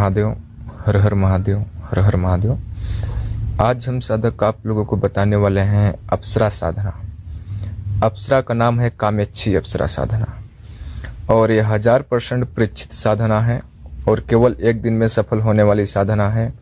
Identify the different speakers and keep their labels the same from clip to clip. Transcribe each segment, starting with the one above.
Speaker 1: महादेव, हर हर महादेव, हर हर महादेव। आज हम साधक आप लोगों को बताने वाले हैं अप्सरा साधना। अप्सरा का नाम है कामेच्छी अप्सरा साधना और ये 1000% परीक्षित साधना है और केवल एक दिन में सफल होने वाली साधना है।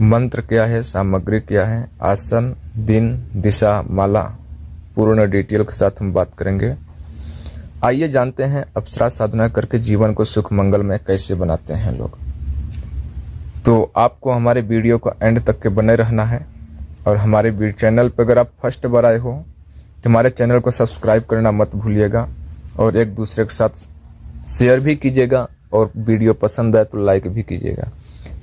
Speaker 1: मंत्र क्या है, सामग्री क्या है, आसन, दिन, दिशा, माला, पूर्ण डिटेल के साथ हम बात करेंगे। आइए जानते हैं अप्सरा साधना करके जीवन को सुख मंगल में कैसे बनाते हैं लोग। तो आपको हमारे वीडियो को एंड तक के बने रहना है और हमारे चैनल पर अगर आप फर्स्ट बार आए हो तो हमारे चैनल को सब्सक्राइब करना मत भूलिएगा और एक दूसरे के साथ शेयर भी कीजिएगा और वीडियो पसंद आए तो लाइक भी कीजिएगा।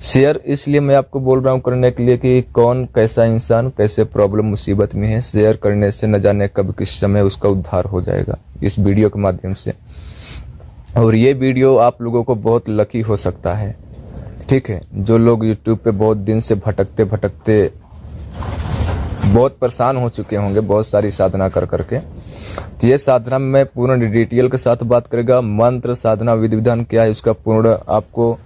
Speaker 1: शेयर इसलिए मैं आपको बोल रहा हूँ करने के लिए कि कौन कैसा इंसान कैसे प्रॉब्लम मुसीबत में है, शेयर करने से न जाने कब किस समय उसका उद्धार हो जाएगा इस वीडियो के माध्यम से। और ये वीडियो आप लोगों को बहुत लकी हो सकता है, ठीक है। जो लोग यूट्यूब पे बहुत दिन से भटकते भटकते बहुत परेशान हो चुके होंगे बहुत सारी साधना कर करके, तो ये साधना में पूर्ण डिटेल के साथ बात करेगा। मंत्र, साधना, विधि विधान क्या है उसका पूर्ण आपको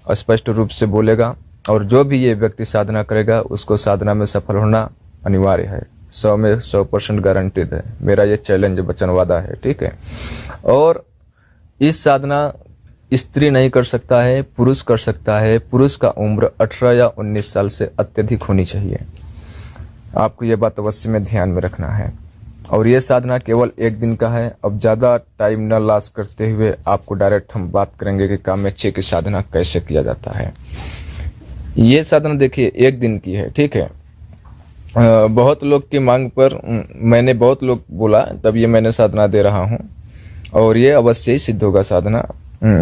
Speaker 1: स्पष्ट रूप से बोलेगा और जो भी ये व्यक्ति साधना करेगा उसको साधना में सफल होना अनिवार्य है। 100 में 100% गारंटीड है। मेरा ये चैलेंज वचन वादा है, ठीक है। और इस साधना स्त्री नहीं कर सकता है, पुरुष कर सकता है। पुरुष का उम्र 18 या 19 साल से अत्यधिक होनी चाहिए। आपको ये बात अवश्य में ध्यान में रखना है। और ये साधना केवल एक दिन का है। अब ज़्यादा टाइम न लॉस करते हुए आपको डायरेक्ट हम बात करेंगे कि कामेच्छी की साधना कैसे किया जाता है। ये साधना देखिए एक दिन की है, ठीक है। बहुत लोग की मांग पर मैंने बहुत लोग बोला तब ये मैंने साधना दे रहा हूँ और ये अवश्य ही सिद्ध होगा साधना।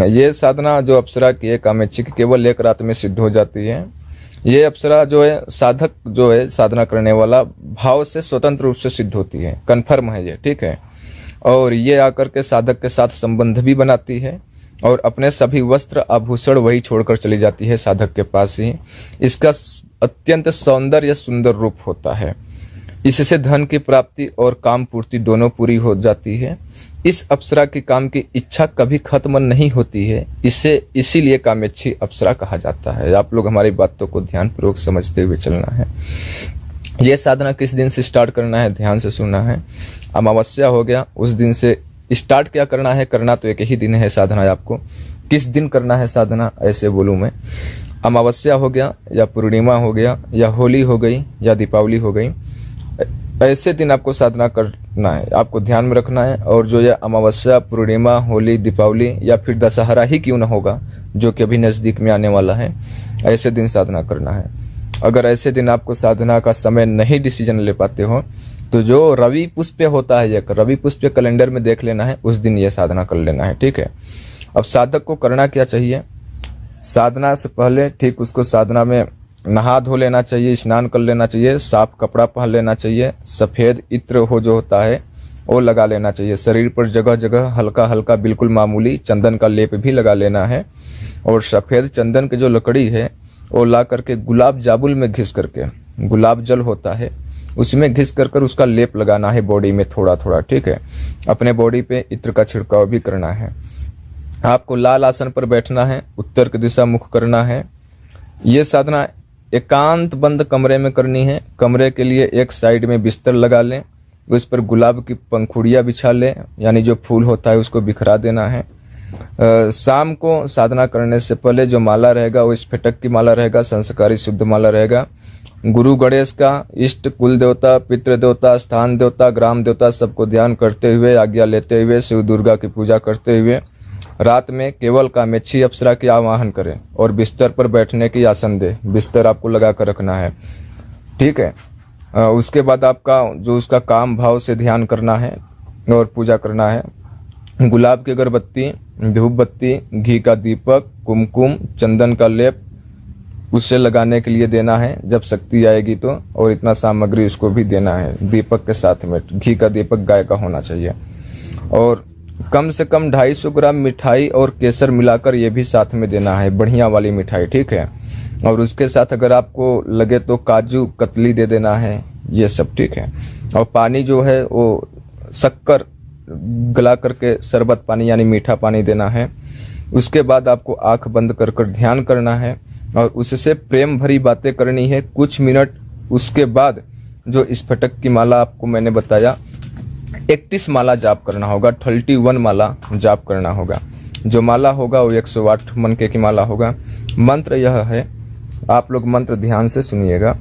Speaker 1: ये साधना जो अप्सरा की है कामेच्छी की केवल एक रात में सिद्ध हो जाती है। ये अप्सरा जो है साधक जो है साधना करने वाला भाव से स्वतंत्र रूप से सिद्ध होती है, कन्फर्म है ये, ठीक है। और ये आकर के साधक के साथ संबंध भी बनाती है और अपने सभी वस्त्र आभूषण वही छोड़कर चली जाती है साधक के पास ही। इसका अत्यंत सौंदर्य सुंदर रूप होता है। इससे धन की प्राप्ति और काम पूर्ति दोनों पूरी हो जाती है। इस अप्सरा की काम की इच्छा कभी खत्म नहीं होती है। इसे इसीलिए कामेच्छी अप्सरा कहा जाता है। आप लोग हमारी बातों को ध्यानपूर्वक समझते हुए चलना है। यह साधना किस दिन से स्टार्ट करना है ध्यान से सुनना है। अमावस्या हो गया उस दिन से स्टार्ट क्या करना है, करना तो एक ही दिन है साधना। आपको किस दिन करना है साधना ऐसे बोलूं मैं। अमावस्या हो गया या पूर्णिमा हो गया या होली हो गई या दीपावली हो गई, ऐसे दिन आपको साधना करना है, आपको ध्यान में रखना है। और जो ये अमावस्या, पूर्णिमा, होली, दीपावली या फिर दशहरा ही क्यों ना होगा जो कि अभी नजदीक में आने वाला है, ऐसे दिन साधना करना है। अगर ऐसे दिन आपको साधना का समय नहीं डिसीजन ले पाते हो तो जो रवि पुष्य होता है, एक रवि पुष्य कैलेंडर में देख लेना है, उस दिन ये साधना कर लेना है, ठीक है। अब साधक को करना क्या चाहिए, साधना से पहले ठीक उसको साधना में नहा धो लेना चाहिए, स्नान कर लेना चाहिए, साफ कपड़ा पहन लेना चाहिए, सफेद इत्र हो जो होता है वो लगा लेना चाहिए। शरीर पर जगह जगह हल्का हल्का बिल्कुल मामूली चंदन का लेप भी लगा लेना है। और सफेद चंदन की जो लकड़ी है वो ला करके गुलाब जामुन में घिस करके, गुलाब जल होता है उसमें घिस कर उसका लेप लगाना है बॉडी में थोड़ा थोड़ा, ठीक है। अपने बॉडी पे इत्र का छिड़काव भी करना है। आपको लाल आसन पर बैठना है, उत्तर की दिशा मुख करना है। ये साधना एकांत बंद कमरे में करनी है। कमरे के लिए एक साइड में बिस्तर लगा लें, उस पर गुलाब की पंखुड़ियां बिछा लें, यानी जो फूल होता है उसको बिखरा देना है। शाम को साधना करने से पहले जो माला रहेगा वो स्फटिक की माला रहेगा, संस्कारी शुद्ध माला रहेगा। गुरु गणेश का, इष्ट, कुल देवता, पितृ देवता, स्थान देवता, ग्राम देवता सबको ध्यान करते हुए, आज्ञा लेते हुए, शिव दुर्गा की पूजा करते हुए रात में केवल कामेच्छी अप्सरा की आवाहन करें और बिस्तर पर बैठने की आसन दे। बिस्तर आपको लगा कर रखना है, ठीक है। उसके बाद आपका जो उसका काम भाव से ध्यान करना है और पूजा करना है। गुलाब की अगरबत्ती, धूप बत्ती, घी का दीपक, कुमकुम, चंदन का लेप उसे लगाने के लिए देना है जब शक्ति आएगी तो। और इतना सामग्री उसको भी देना है दीपक के साथ में। घी का दीपक गाय का होना चाहिए। और कम से कम 250 ग्राम मिठाई और केसर मिलाकर ये भी साथ में देना है, बढ़िया वाली मिठाई, ठीक है। और उसके साथ अगर आपको लगे तो काजू कतली दे देना है, ये सब, ठीक है। और पानी जो है वो शक्कर गला करके शरबत पानी यानी मीठा पानी देना है। उसके बाद आपको आंख बंद कर कर ध्यान करना है और उससे प्रेम भरी बातें करनी है कुछ मिनट। उसके बाद जो स्फटिक की माला आपको मैंने बताया 31 माला जाप करना होगा, 31 माला जाप करना होगा। जो माला होगा वो 108 मनके की माला होगा। मंत्र यह है, आप लोग मंत्र ध्यान से सुनिएगा।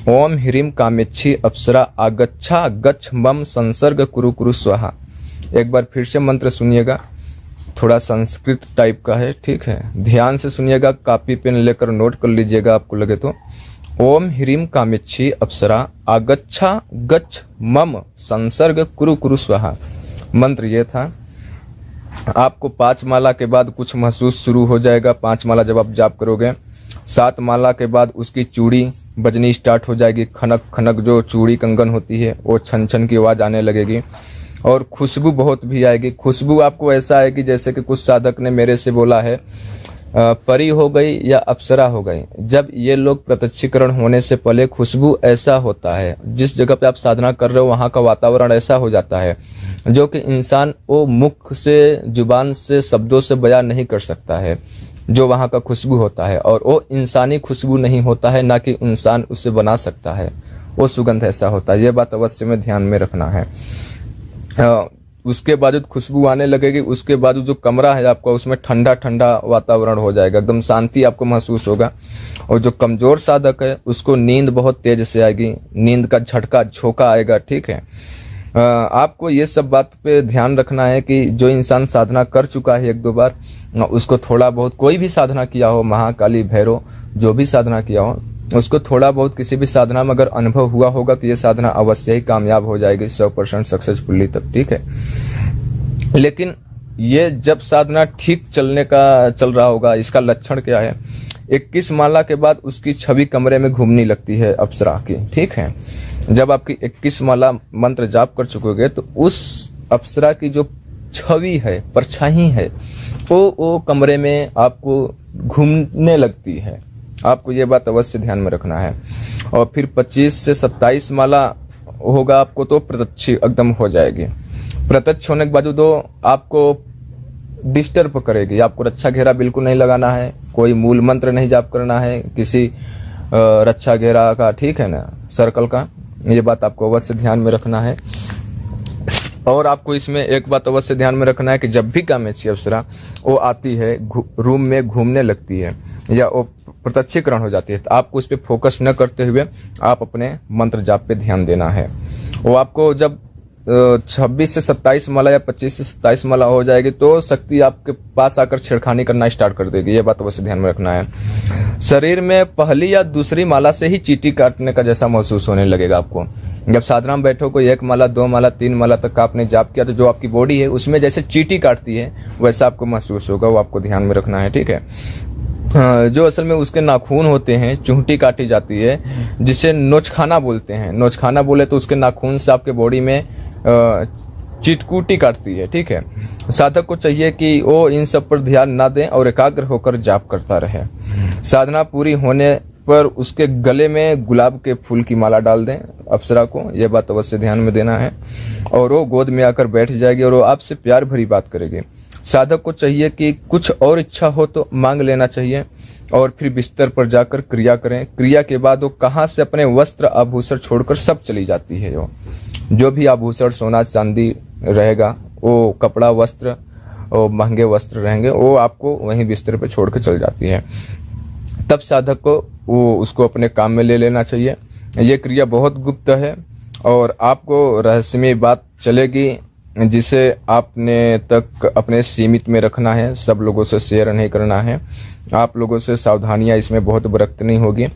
Speaker 1: ओम ह्रीम कामेच्छी अप्सरा आगच्छा गच्छ मम संसर्ग कुरु कुरु स्वाहा। एक बार फिर से मंत्र सुनिएगा, थोड़ा संस्कृत टाइप का है, ठीक है, ध्यान से सुनिएगा, कॉपी पेन लेकर नोट कर लीजिएगा आपको लगे तो। ओम ह्रीम कामेच्छी अप्सरा आगच्छा गच्छ मम संसर्ग कुरु कुरु स्वाहा। मंत्र ये था। आपको 5 माला के बाद कुछ महसूस शुरू हो जाएगा। 5 माला जब आप जाप करोगे, 7 माला के बाद उसकी चूड़ी बजनी स्टार्ट हो जाएगी। खनक खनक जो चूड़ी कंगन होती है वो छन छन की आवाज आने लगेगी और खुशबू बहुत भी आएगी। खुशबू आपको ऐसा आएगी जैसे कि कुछ साधक ने मेरे से बोला है परी हो गई या अप्सरा हो गई। जब ये लोग प्रत्यक्षीकरण होने से पहले खुशबू ऐसा होता है, जिस जगह पे आप साधना कर रहे हो वहां का वातावरण ऐसा हो जाता है जो कि इंसान वो मुख से जुबान से शब्दों से बयान नहीं कर सकता है, जो वहां का खुशबू होता है। और वो इंसानी खुशबू नहीं होता है, ना कि इंसान उससे बना सकता है, वो सुगंध ऐसा होता है। ये बात अवश्य में ध्यान में रखना है। उसके बाद खुशबू आने लगेगी, उसके बाद जो कमरा है आपका उसमें ठंडा ठंडा वातावरण हो जाएगा, एकदम शांति आपको महसूस होगा। और जो कमजोर साधक है उसको नींद बहुत तेज से आएगी, नींद का झटका झोंका आएगा, ठीक है। आपको ये सब बात पे ध्यान रखना है कि जो इंसान साधना कर चुका है 1-2 बार, उसको थोड़ा बहुत, कोई भी साधना किया हो, महाकाली भैरव जो भी साधना किया हो, उसको थोड़ा बहुत किसी भी साधना में अगर अनुभव हुआ होगा तो ये साधना अवश्य ही कामयाब हो जाएगी 100% सक्सेसफुली तक, ठीक है। लेकिन ये जब साधना ठीक चल रहा होगा, इसका लक्षण क्या है? 21 माला के बाद उसकी छवि कमरे में घूमने लगती है अप्सरा की, ठीक है। जब आपकी 21 माला मंत्र जाप कर चुकोगे तो उस अप्सरा की जो छवि है, परछाई है, वो कमरे में आपको घूमने लगती है। आपको ये बात अवश्य ध्यान में रखना है। और फिर 25 से 27 माला होगा आपको तो प्रत्यक्ष एकदम हो जाएगी। प्रत्यक्ष होने के बाद तो आपको डिस्टर्ब करेगी। आपको रक्षा घेरा बिल्कुल नहीं लगाना है, कोई मूल मंत्र नहीं जाप करना है किसी रक्षा घेरा का, ठीक है ना, सर्कल का। ये बात आपको अवश्य ध्यान में रखना है। और आपको इसमें एक बात अवश्य ध्यान में रखना है कि जब भी कामेच्छी अप्सरा वो आती है, रूम में घूमने लगती है या वो प्रत्यक्षीकरण हो जाती है, तो आपको उस पर फोकस न करते हुए आप अपने मंत्र जाप पे ध्यान देना है। वो आपको जब 26 से 27 माला या 25 से 27 माला हो जाएगी तो शक्ति आपके पास आकर छेड़खानी करना स्टार्ट कर देगी। ये बात अवश्य ध्यान में रखना है। शरीर में पहली या दूसरी माला से ही चींटी काटने का जैसा महसूस होने लगेगा आपको। जब साधना में बैठो, कोई 1 माला 2 माला 3 माला तक आपने जाप किया तो जो आपकी बॉडी है उसमें जैसे चींटी काटती है वैसा आपको महसूस होगा। वो आपको ध्यान में रखना है, ठीक है। जो असल में उसके नाखून होते हैं, चूंटी काटी जाती है जिसे नोचखाना बोलते हैं। नोचखाना बोले तो उसके नाखून से आपके बॉडी में चिटकूटी काटती है, ठीक है। साधक को चाहिए कि वो इन सब पर ध्यान ना दें और एकाग्र होकर जाप करता रहे। साधना पूरी होने पर उसके गले में गुलाब के फूल की माला डाल दें अप्सरा को। यह बात अवश्य ध्यान में देना है। और वो गोद में आकर बैठ जाएगी और वो आपसे प्यार भरी बात करेगी। साधक को चाहिए कि कुछ और इच्छा हो तो मांग लेना चाहिए और फिर बिस्तर पर जाकर क्रिया करें। क्रिया के बाद वो कहाँ से अपने वस्त्र आभूषण छोड़कर सब चली जाती है। जो भी आभूषण सोना चांदी रहेगा, वो कपड़ा वस्त्र और महंगे वस्त्र रहेंगे, वो आपको वहीं बिस्तर पे छोड़ के चल जाती है। तब साधक को वो उसको अपने काम में ले लेना चाहिए। ये क्रिया बहुत गुप्त है और आपको रहस्यमय बात चलेगी जिसे आपने तक अपने सीमित में रखना है, सब लोगों से शेयर नहीं करना है। आप लोगों से सावधानियां इसमें बहुत बरतनी होगी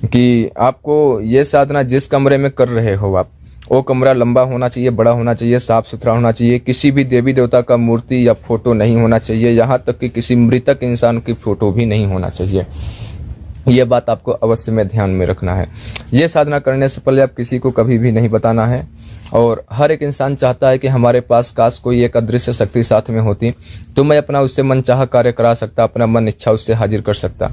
Speaker 1: कि आपको ये साधना जिस कमरे में कर रहे हो आप, वो कमरा लंबा होना चाहिए, बड़ा होना चाहिए, साफ सुथरा होना चाहिए। किसी भी देवी देवता का मूर्ति या फोटो नहीं होना चाहिए, यहाँ तक कि किसी मृतक इंसान की फोटो भी नहीं होना चाहिए। ये बात आपको अवश्य में ध्यान में रखना है। ये साधना करने से पहले आप किसी को कभी भी नहीं बताना है। और हर एक इंसान चाहता है कि हमारे पास काश कोई एक अदृश्य शक्ति साथ में होती तो मैं अपना उससे मनचाहा कार्य करा सकता, अपना मन इच्छा उससे हाजिर कर सकता।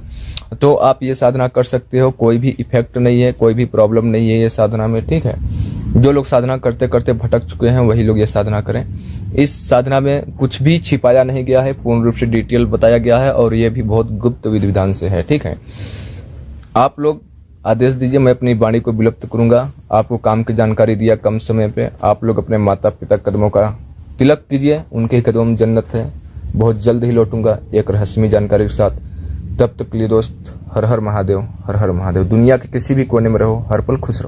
Speaker 1: तो आप ये साधना कर सकते हो, कोई भी इफेक्ट नहीं है, कोई भी प्रॉब्लम नहीं है ये साधना में, ठीक है। जो लोग साधना करते करते भटक चुके हैं वही लोग ये साधना करें। इस साधना में कुछ भी छिपाया नहीं गया है, पूर्ण रूप से डिटेल बताया गया है और ये भी बहुत गुप्त विधि विधान से है। ठीक है, आप लोग आदेश दीजिए, मैं अपनी वाणी को विलुप्त करूंगा। आपको काम की जानकारी दिया कम समय पे। आप लोग अपने माता पिता कदमों का तिलक कीजिए, उनके ही कदमों में जन्नत है। बहुत जल्द ही लौटूंगा एक रहस्यमय जानकारी के साथ। तब तक के लिए दोस्त, हर हर महादेव, हर हर महादेव। दुनिया के किसी भी कोने में रहो, हर पल खुश रहो।